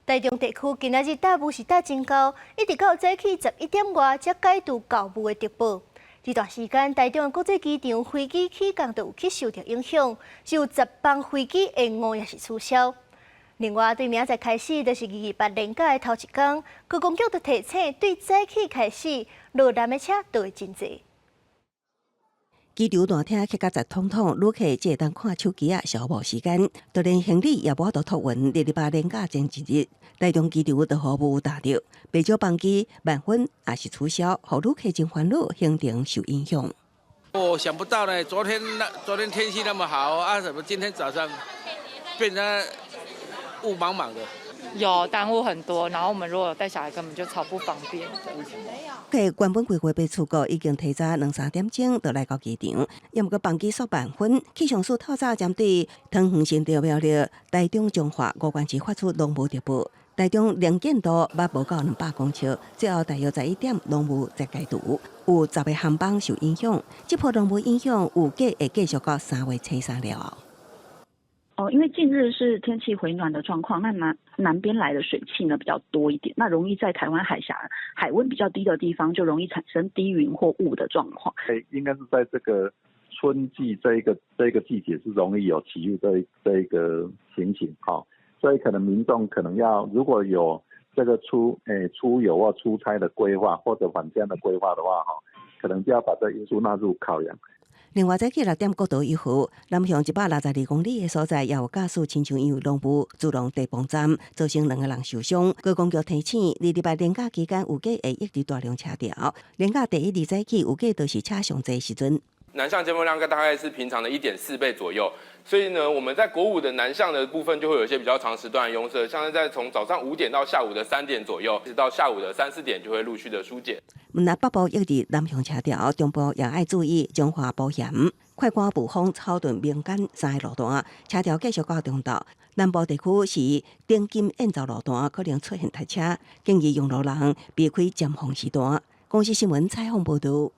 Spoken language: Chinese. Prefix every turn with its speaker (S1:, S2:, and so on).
S1: 台中地区今仔日大雾是大真高，一直到早起11点外才解除降雾的特报。这段时间，台中的国际机场飞机起降都有去受到影响，只有10班飞机延误也是取消。另外，对明仔载开始，就是228连假的头一天，高公局就提醒，对早起开始，落南的车都会真济。
S2: 机场大厅客甲10通通，旅客只会当看手机消磨时间。就连行李也无法度托运。228连假前一日，台中机场就雨雾大着，不少班机慢分也是取消，互旅客真烦恼，行程受影响。
S3: 我想不到呢，昨天天气那么好啊，怎么今天早上变得雾茫茫的？
S4: 有耽误很多，然后我们如果有带小孩，根本就超不方便。
S2: 客原本规划要出国，已经提早2-3点钟就来到机场，也毋过班机缩慢分。气象署透早针对汤圆新地苗栗、台中彰化5县市发出浓雾特报。台中能见度捌无到200公尺，最后大约11点浓雾才解除，有10个航班受影响。这波浓雾影响有计会继续到3月初3了。
S5: 因为近日是天气回暖的状况，那南边来的水汽呢比较多一点，那容易在台湾海峡海温比较低的地方就容易产生低云或雾的状况。
S6: 应该是在这个春季这一个季节是容易有起雾这一个情形，所以可能民众可能要如果有这个出游或出差的规划或者返乡的规划的话，可能就要把这因素纳入考量。
S2: 另外，早起6点国道1号南向162公里的所在，也有驾驶亲像因为浓雾自动地磅站，造成2个人受伤。高公局提醒，228连假期间有计会一直大量车潮，连假第1日早起有计都是车上济时阵。
S7: 南向尖峰量大概是平常的1.4倍左右，所以呢，我们在国五的南向的部分就会有一些比较长时段的拥塞，像是在从早上5点到下午的3点左右，一直到下午的3、4点就会陆续的疏解。
S2: 那北部一直南向车潮，中部也要注意彰化保险、快官埔丰、草屯、民间3个路段车潮继续到中道。南部地区是顶金燕巢路段可能出现塞车，建议用路人避开尖峰时段。公司新闻采访报道。